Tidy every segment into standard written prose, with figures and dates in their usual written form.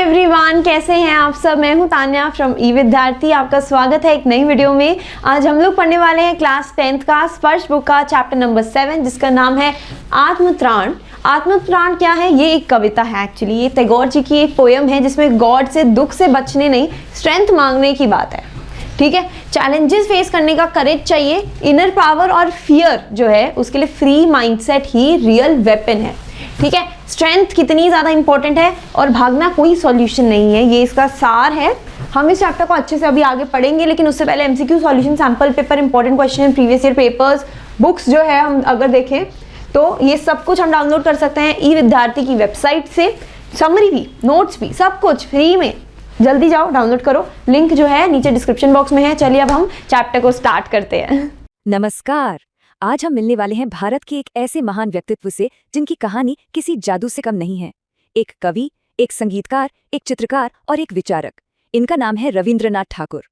Everyone, कैसे हैं आप सब। मैं हूं तान्या फ्रॉम ई विद्यार्थी। आपका स्वागत है एक नई वीडियो में। आज हम लोग पढ़ने वाले हैं क्लास 10th का स्पर्श बुक का चैप्टर नंबर 7, जिसका नाम है आत्मत्राण। आत्मत्राण क्या है? ये एक कविता है एक्चुअली। ये टैगोर जी की एक पोयम है जिसमें गॉड से दुख से बचने नहीं, स्ट्रेंथ मांगने की बात है। ठीक है, चैलेंजेस फेस करने का करेज चाहिए। इनर पावर और फियर जो है उसके लिए फ्री माइंडसेट ही रियल वेपन है। ठीक है, स्ट्रेंथ कितनी ज़्यादा इंपॉर्टेंट है और भागना कोई सॉल्यूशन नहीं है, ये इसका सार है। हम इस चैप्टर को अच्छे से अभी आगे पढ़ेंगे, लेकिन उससे पहले MCQ solution, sample paper, important question, previous year papers, books जो है हम अगर देखें तो ये सब कुछ हम डाउनलोड कर सकते हैं ई विद्यार्थी की वेबसाइट से। समरी भी, नोट्स भी, सब कुछ फ्री में। जल्दी जाओ डाउनलोड करो, लिंक जो है नीचे डिस्क्रिप्शन बॉक्स में है। चलिए अब हम चैप्टर को स्टार्ट करते हैं। नमस्कार। आज हम मिलने वाले हैं भारत के एक ऐसे महान व्यक्तित्व से जिनकी कहानी किसी जादू से कम नहीं है। एक कवि, एक संगीतकार, एक चित्रकार और एक विचारक। इनका नाम है रविंद्रनाथ ठाकुर।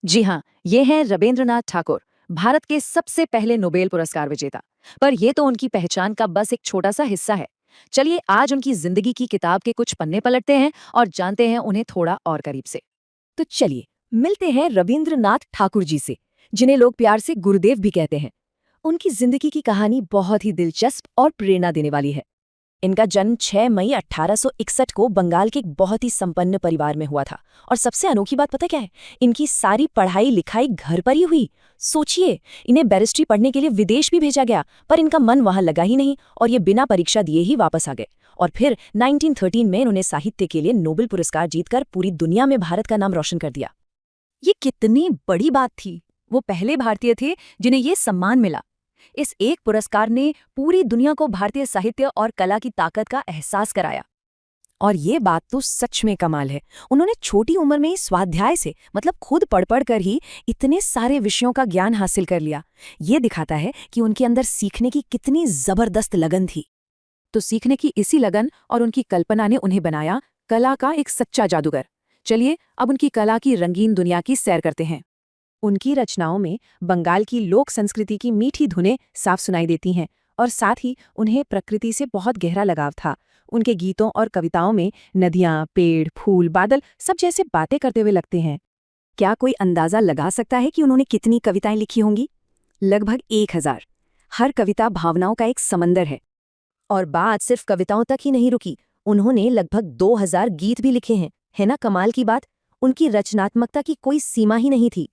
जी हाँ, ये हैं रविंद्रनाथ ठाकुर, भारत के सबसे पहले नोबेल पुरस्कार विजेता। पर यह तो उनकी पहचान का बस एक छोटा सा हिस्सा है। चलिए आज उनकी जिंदगी की किताब के कुछ पन्ने पलटते हैं और जानते हैं उन्हें थोड़ा और करीब से। तो चलिए मिलते हैं रविंद्रनाथ ठाकुर जी से, जिन्हें लोग प्यार से गुरुदेव भी कहते हैं। उनकी जिंदगी की कहानी बहुत ही दिलचस्प और प्रेरणा देने वाली है। इनका जन्म 6 मई 1861 को बंगाल के एक बहुत ही संपन्न परिवार में हुआ था। और सबसे अनोखी बात पता क्या है? इनकी सारी पढ़ाई लिखाई घर पर ही हुई। सोचिए, इन्हें बैरिस्ट्री पढ़ने के लिए विदेश भी भेजा गया, पर इनका मन वहां लगा ही नहीं और ये बिना परीक्षा दिए ही वापस आ गए। और फिर 1913 में उन्होंने साहित्य के लिए नोबेल पुरस्कार जीतकर पूरी दुनिया में भारत का नाम रोशन कर दिया। ये कितनी बड़ी बात थी। वो पहले भारतीय थे जिन्हें ये सम्मान मिला। इस एक पुरस्कार ने पूरी दुनिया को भारतीय साहित्य और कला की ताकत का एहसास कराया। और ये बात तो सच में कमाल है। उन्होंने छोटी उम्र में ही स्वाध्याय से, मतलब खुद पढ़ कर ही इतने सारे विषयों का ज्ञान हासिल कर लिया। ये दिखाता है कि उनके अंदर सीखने की कितनी जबरदस्त लगन थी। तो सीखने की इसी लगन और उनकी कल्पना ने उन्हें बनाया कला का एक सच्चा जादूगर। चलिए अब उनकी कला की रंगीन दुनिया की सैर करते हैं। उनकी रचनाओं में बंगाल की लोक संस्कृति की मीठी धुनें साफ सुनाई देती हैं और साथ ही उन्हें प्रकृति से बहुत गहरा लगाव था। उनके गीतों और कविताओं में नदियाँ, पेड़, फूल, बादल सब जैसे बातें करते हुए लगते हैं। क्या कोई अंदाजा लगा सकता है कि उन्होंने कितनी कविताएं लिखी होंगी? लगभग 1000। हर कविता भावनाओं का एक समंदर है। और बात सिर्फ कविताओं तक ही नहीं रुकी, उन्होंने लगभग 2000 गीत भी लिखे हैं। है ना कमाल की बात? उनकी रचनात्मकता की कोई सीमा ही नहीं थी।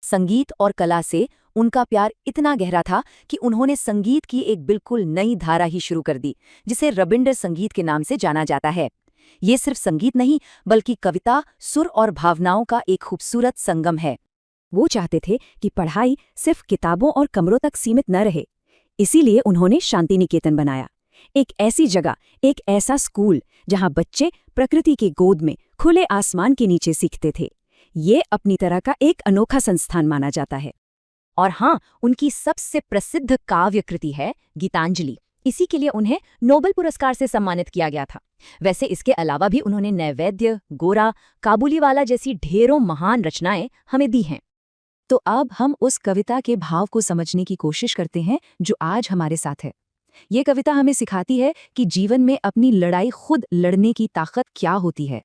संगीत और कला से उनका प्यार इतना गहरा था कि उन्होंने संगीत की एक बिल्कुल नई धारा ही शुरू कर दी, जिसे रविंद्र संगीत के नाम से जाना जाता है। ये सिर्फ संगीत नहीं, बल्कि कविता, सुर और भावनाओं का एक खूबसूरत संगम है। वो चाहते थे कि पढ़ाई सिर्फ किताबों और कमरों तक सीमित न रहे। इसीलिए उन्होंने शांति निकेतन बनाया, एक ऐसी जगह, एक ऐसा स्कूल जहां बच्चे प्रकृति की गोद में खुले आसमान के नीचे सीखते थे। ये अपनी तरह का एक अनोखा संस्थान माना जाता है। और हाँ, उनकी सबसे प्रसिद्ध काव्य कृति है गीतांजलि। इसी के लिए उन्हें नोबेल पुरस्कार से सम्मानित किया गया था। वैसे इसके अलावा भी उन्होंने नैवेद्य, गोरा, काबुलीवाला जैसी ढेरों महान रचनाएं हमें दी हैं। तो अब हम उस कविता के भाव को समझने की कोशिश करते हैं जो आज हमारे साथ है। ये कविता हमें सिखाती है कि जीवन में अपनी लड़ाई खुद लड़ने की ताकत क्या होती है।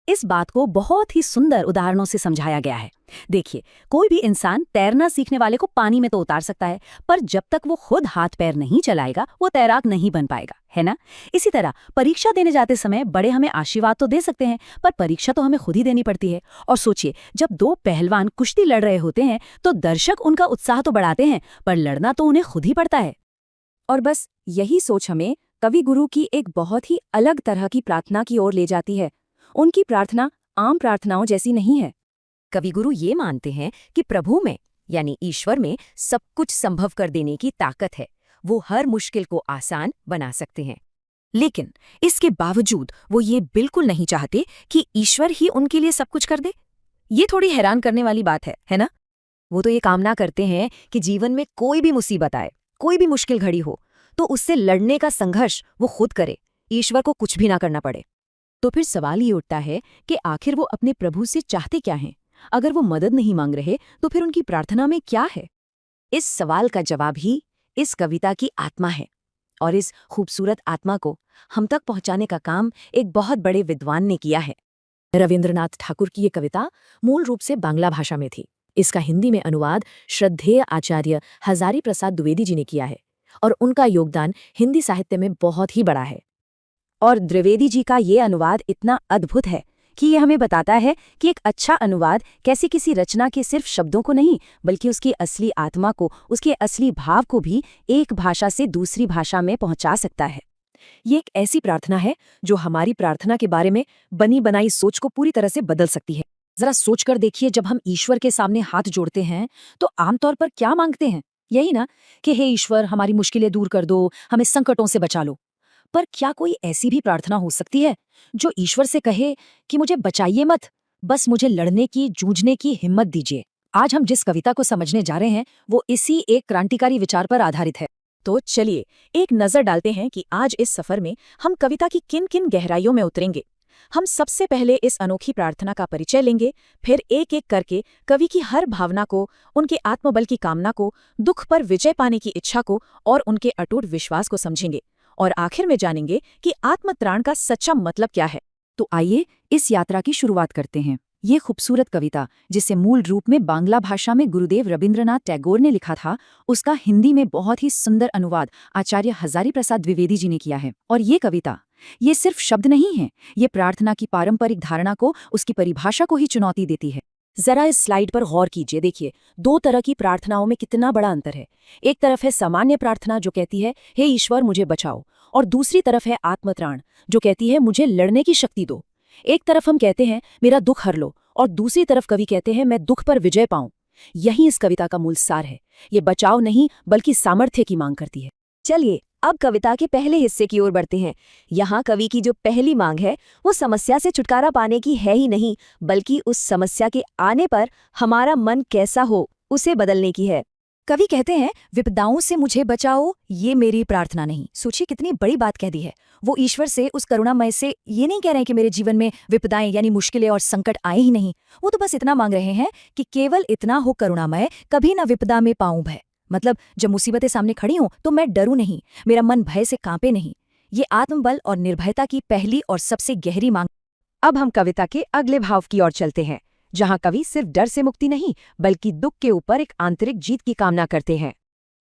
इस बात को बहुत ही सुंदर उदाहरणों से समझाया गया है। देखिए, कोई भी इंसान तैरना सीखने वाले को पानी में तो उतार सकता है, पर जब तक वो खुद हाथ पैर नहीं चलाएगा वो तैराक नहीं बन पाएगा, है ना? इसी तरह परीक्षा देने जाते समय बड़े हमें आशीर्वाद तो दे सकते हैं, पर परीक्षा तो हमें खुद ही देनी पड़ती है। और सोचिए, जब दो पहलवान कुश्ती लड़ रहे होते हैं तो दर्शक उनका उत्साह तो बढ़ाते हैं, पर लड़ना तो उन्हें खुद ही पड़ता है। और बस यही सोच हमें कवि गुरु की एक बहुत ही अलग तरह की प्रार्थना की ओर ले जाती है। उनकी प्रार्थना आम प्रार्थनाओं जैसी नहीं है। कविगुरु ये मानते हैं कि प्रभु में, यानी ईश्वर में, सब कुछ संभव कर देने की ताकत है। वो हर मुश्किल को आसान बना सकते हैं। लेकिन इसके बावजूद वो ये बिल्कुल नहीं चाहते कि ईश्वर ही उनके लिए सब कुछ कर दे। ये थोड़ी हैरान करने वाली बात है ना? वो तो ये कामना करते हैं कि जीवन में कोई भी मुसीबत आए, कोई भी मुश्किल घड़ी हो, तो उससे लड़ने का संघर्ष वो खुद करे, ईश्वर को कुछ भी ना करना पड़े। तो फिर सवाल ये उठता है कि आखिर वो अपने प्रभु से चाहते क्या हैं? अगर वो मदद नहीं मांग रहे तो फिर उनकी प्रार्थना में क्या है? इस सवाल का जवाब ही इस कविता की आत्मा है। और इस खूबसूरत आत्मा को हम तक पहुंचाने का काम एक बहुत बड़े विद्वान ने किया है। रविंद्रनाथ ठाकुर की ये कविता मूल रूप से बांग्ला भाषा में थी। इसका हिंदी में अनुवाद श्रद्धेय आचार्य हजारी प्रसाद द्विवेदी जी ने किया है और उनका योगदान हिंदी साहित्य में बहुत ही बड़ा है। और द्विवेदी जी का ये अनुवाद इतना अद्भुत है कि ये हमें बताता है कि एक अच्छा अनुवाद कैसे किसी रचना के सिर्फ शब्दों को नहीं बल्कि उसकी असली आत्मा को, उसके असली भाव को भी एक भाषा से दूसरी भाषा में पहुंचा सकता है। ये एक ऐसी प्रार्थना है जो हमारी प्रार्थना के बारे में बनी बनाई सोच को पूरी तरह से बदल सकती है। जरा सोचकर देखिए, जब हम ईश्वर के सामने हाथ जोड़ते हैं तो आमतौर पर क्या मांगते हैं? यही ना कि हे ईश्वर, हमारी मुश्किलें दूर कर दो, हमें संकटों से बचा लो। पर क्या कोई ऐसी भी प्रार्थना हो सकती है जो ईश्वर से कहे कि मुझे बचाइए मत, बस मुझे लड़ने की, जूझने की हिम्मत दीजिए? आज हम जिस कविता को समझने जा रहे हैं वो इसी एक क्रांतिकारी विचार पर आधारित है। तो चलिए एक नजर डालते हैं कि आज इस सफर में हम कविता की किन किन गहराइयों में उतरेंगे। हम सबसे पहले इस अनोखी प्रार्थना का परिचय लेंगे, फिर एक एक करके कवि की हर भावना को, उनके आत्मबल की कामना को, दुख पर विजय पाने की इच्छा को और उनके अटूट विश्वास को समझेंगे और आखिर में जानेंगे कि आत्मत्राण का सच्चा मतलब क्या है। तो आइए इस यात्रा की शुरुआत करते हैं। ये खूबसूरत कविता, जिसे मूल रूप में बांग्ला भाषा में गुरुदेव रविंद्रनाथ टैगोर ने लिखा था, उसका हिंदी में बहुत ही सुंदर अनुवाद आचार्य हजारी प्रसाद द्विवेदी जी ने किया है। और ये कविता, ये सिर्फ शब्द नहीं है, ये प्रार्थना की पारंपरिक धारणा को, उसकी परिभाषा को ही चुनौती देती है। जरा इस स्लाइड पर गौर कीजिए, देखिए दो तरह की प्रार्थनाओं में कितना बड़ा अंतर है। एक तरफ है सामान्य प्रार्थना जो कहती है हे ईश्वर मुझे बचाओ, और दूसरी तरफ है आत्मत्राण जो कहती है मुझे लड़ने की शक्ति दो। एक तरफ हम कहते हैं मेरा दुख हर लो, और दूसरी तरफ कवि कहते हैं मैं दुख पर विजय पाऊं। यही इस कविता का मूल सार है। ये बचाव नहीं बल्कि सामर्थ्य की मांग करती है। चलिए अब कविता के पहले हिस्से की ओर बढ़ते हैं। यहाँ कवि की जो पहली मांग है वो समस्या से छुटकारा पाने की है ही नहीं, बल्कि उस समस्या के आने पर हमारा मन कैसा हो उसे बदलने की है। कवि कहते हैं विपदाओं से मुझे बचाओ, ये मेरी प्रार्थना नहीं। सोचिए कितनी बड़ी बात कह दी है। वो ईश्वर से, उस करुणामय से ये नहीं कह रहे हैं कि मेरे जीवन में विपदाएं यानी मुश्किलें और संकट आए ही नहीं। वो तो बस इतना मांग रहे हैं कि केवल इतना हो करुणामय, कभी न विपदा में पाऊं भय। मतलब जब मुसीबतें सामने खड़ी हों तो मैं डरूं नहीं, मेरा मन भय से कांपे नहीं। ये आत्मबल और निर्भयता की पहली और सबसे गहरी मांग। अब हम कविता के अगले भाव की ओर चलते हैं, जहां कवि सिर्फ डर से मुक्ति नहीं बल्कि दुख के ऊपर एक आंतरिक जीत की कामना करते हैं।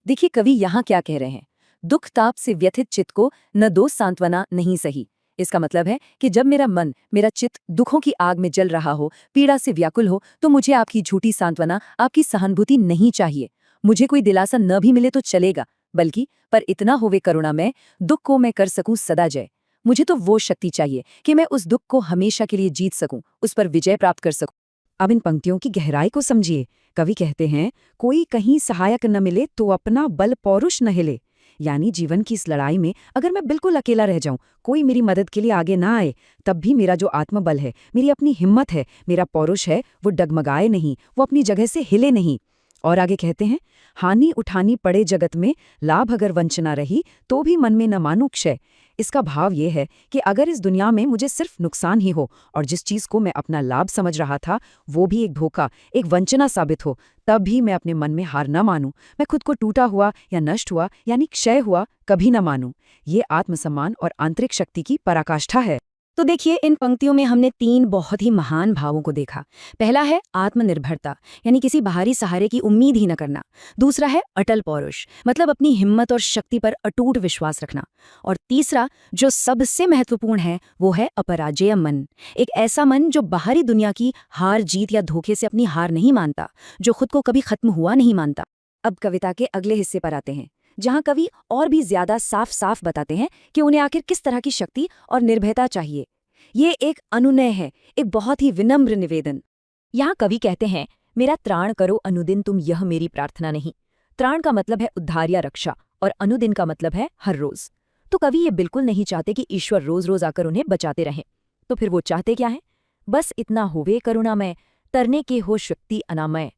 देखिए कवि यहाँ क्या कह रहे हैं, दुख ताप से व्यथित चित्त को न दो सांत्वना नहीं सही। इसका मतलब है कि जब मेरा मन, मेरा चित्त दुखों की आग में जल रहा हो, पीड़ा से व्याकुल हो, तो मुझे आपकी झूठी सांत्वना, आपकी सहानुभूति नहीं चाहिए। मुझे कोई दिलासा न भी मिले तो चलेगा, बल्कि पर इतना होवे करुणामय, दुख को मैं कर सकूं सदा जय। मुझे तो वो शक्ति चाहिए कि मैं उस दुख को हमेशा के लिए जीत सकूं, उस पर विजय प्राप्त कर सकूं। अब इन पंक्तियों की गहराई को समझिए। कवि कहते हैं कोई कहीं सहायक न मिले तो अपना बल पौरुष न हिले। यानी जीवन की इस लड़ाई में अगर मैं बिल्कुल अकेला रह जाऊं, कोई मेरी मदद के लिए आगे ना आए, तब भी मेरा जो आत्मबल है, मेरी अपनी हिम्मत है, मेरा पौरुष है, वो डगमगाए नहीं, वो अपनी जगह से हिले नहीं। और आगे कहते हैं हानि उठानी पड़े जगत में, लाभ अगर वंचना रही तो भी मन में न मानू क्षय। इसका भाव ये है कि अगर इस दुनिया में मुझे सिर्फ नुकसान ही हो और जिस चीज़ को मैं अपना लाभ समझ रहा था वो भी एक धोखा, एक वंचना साबित हो, तब भी मैं अपने मन में हार न मानूं। मैं खुद को टूटा हुआ या नष्ट हुआ यानी क्षय हुआ कभी न मानूं। ये आत्मसम्मान और आंतरिक शक्ति की पराकाष्ठा है। तो देखिए इन पंक्तियों में हमने तीन बहुत ही महान भावों को देखा। पहला है आत्मनिर्भरता, यानी किसी बाहरी सहारे की उम्मीद ही न करना। दूसरा है अटल पौरुष, मतलब अपनी हिम्मत और शक्ति पर अटूट विश्वास रखना। और तीसरा जो सबसे महत्वपूर्ण है वो है अपराजेय मन, एक ऐसा मन जो बाहरी दुनिया की हार जीत या धोखे से अपनी हार नहीं मानता, जो खुद को कभी खत्म हुआ नहीं मानता। अब कविता के अगले हिस्से पर आते हैं, जहां कवि और भी ज्यादा साफ साफ बताते हैं कि उन्हें आखिर किस तरह की शक्ति और निर्भयता चाहिए। ये एक अनुनय है, एक बहुत ही विनम्र निवेदन। यहाँ कवि कहते हैं मेरा त्राण करो अनुदिन तुम, यह मेरी प्रार्थना नहीं। त्राण का मतलब है उद्धार या रक्षा, और अनुदिन का मतलब है हर रोज। तो कवि ये बिल्कुल नहीं चाहते कि ईश्वर रोज रोज आकर उन्हें बचाते रहें। तो फिर वो चाहते क्या है? बस इतना होवे करुणामय, तरने के हो शक्ति अनामय।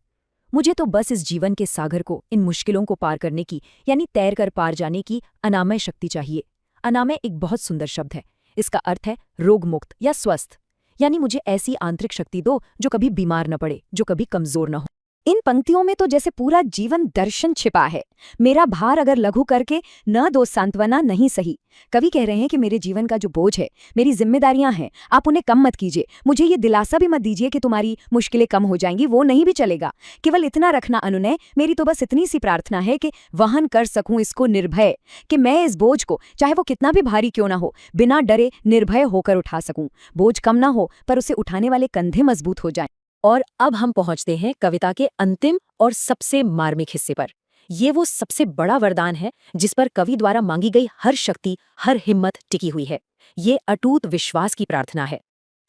मुझे तो बस इस जीवन के सागर को, इन मुश्किलों को पार करने की, यानी तैर कर पार जाने की अनामय शक्ति चाहिए। अनामय एक बहुत सुंदर शब्द है। इसका अर्थ है रोग मुक्त या स्वस्थ, यानी मुझे ऐसी आंतरिक शक्ति दो जो कभी बीमार न पड़े, जो कभी कमजोर न हो। इन पंक्तियों में तो जैसे पूरा जीवन दर्शन छिपा है। मेरा भार अगर लघु करके न दो सांत्वना नहीं सही। कवि कह रहे हैं कि मेरे जीवन का जो बोझ है, मेरी जिम्मेदारियां हैं, आप उन्हें कम मत कीजिए। मुझे ये दिलासा भी मत दीजिए कि तुम्हारी मुश्किलें कम हो जाएंगी, वो नहीं भी चलेगा। केवल इतना रखना अनुनय, मेरी तो बस इतनी सी प्रार्थना है कि वहन कर सकूं इसको निर्भय, कि मैं इस बोझ को, चाहे वो कितना भी भारी क्यों ना हो, बिना डरे निर्भय होकर उठा सकूं। बोझ कम ना हो, पर उसे उठाने वाले कंधे मजबूत हो जाएं। और अब हम पहुंचते हैं कविता के अंतिम और सबसे मार्मिक हिस्से पर। ये वो सबसे बड़ा वरदान है जिस पर कवि द्वारा मांगी गई हर शक्ति, हर हिम्मत टिकी हुई है। ये अटूट विश्वास की प्रार्थना है।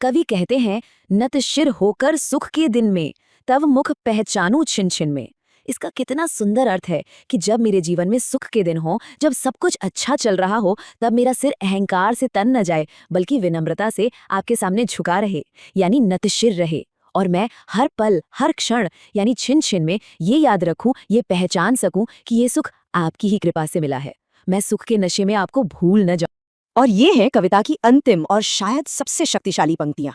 कवि कहते हैं, नत शिर होकर सुख के दिन में, तब मुख पहचानूं छिन छिन में। इसका कितना सुंदर अर्थ है कि जब मेरे जीवन में सुख के दिन हो, जब सब कुछ अच्छा चल रहा हो, तब मेरा सिर अहंकार से तन न जाए, बल्कि विनम्रता से आपके सामने झुका रहे, यानी नतशिर रहे। और मैं हर पल, हर क्षण, यानी छिन छिन में ये याद रखूं, ये पहचान सकूं कि ये सुख आपकी ही कृपा से मिला है। मैं सुख के नशे में आपको भूल न जाऊं। और ये है कविता की अंतिम और शायद सबसे शक्तिशाली पंक्तियां।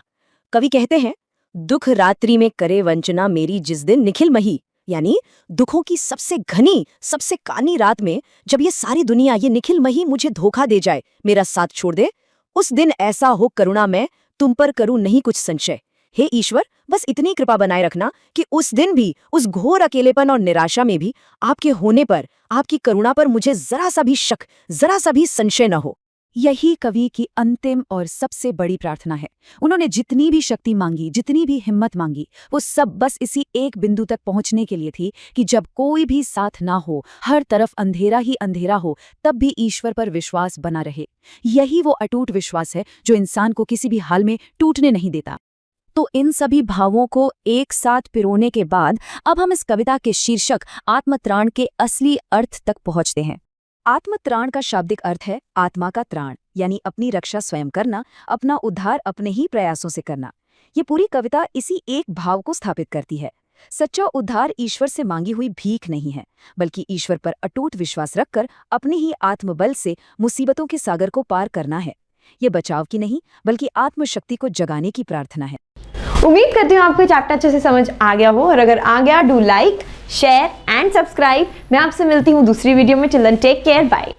कवि कहते हैं, दुख रात्रि में करे वंचना मेरी जिस दिन निखिल मही, यानी दुखों की सबसे घनी, सबसे कानी रात में जब ये सारी दुनिया, ये निखिल मही मुझे धोखा दे जाए, मेरा साथ छोड़ दे, उस दिन ऐसा हो करुणा मैं तुम पर करूं नहीं कुछ संशय। हे ईश्वर, बस इतनी कृपा बनाए रखना कि उस दिन भी, उस घोर अकेलेपन और निराशा में भी आपके होने पर, आपकी करुणा पर मुझे जरा सा भी शक, जरा सा भी संशय न हो। यही कवि की अंतिम और सबसे बड़ी प्रार्थना है। उन्होंने जितनी भी शक्ति मांगी, जितनी भी हिम्मत मांगी, वो सब बस इसी एक बिंदु तक पहुंचने के लिए थी कि जब कोई भी साथ ना हो, हर तरफ अंधेरा ही अंधेरा हो, तब भी ईश्वर पर विश्वास बना रहे। यही वो अटूट विश्वास है जो इंसान को किसी भी हाल में टूटने नहीं देता। तो इन सभी भावों को एक साथ पिरोने के बाद अब हम इस कविता के शीर्षक आत्मत्राण के असली अर्थ तक पहुंचते हैं। आत्मत्राण का शाब्दिक अर्थ है आत्मा का त्राण, यानी अपनी रक्षा स्वयं करना, अपना उद्धार अपने ही प्रयासों से करना। ये पूरी कविता इसी एक भाव को स्थापित करती है। सच्चा उद्धार ईश्वर से मांगी हुई भीख नहीं है, बल्कि ईश्वर पर अटूट विश्वास रखकर अपने ही आत्मबल से मुसीबतों के सागर को पार करना है। ये बचाव की नहीं, बल्कि आत्मशक्ति को जगाने की प्रार्थना है। उम्मीद करती हूँ आपको चैप्टर अच्छे से समझ आ गया हो, और अगर आ गया, do like, share and subscribe. मैं आपसे मिलती हूँ दूसरी वीडियो में। Till then take care, bye.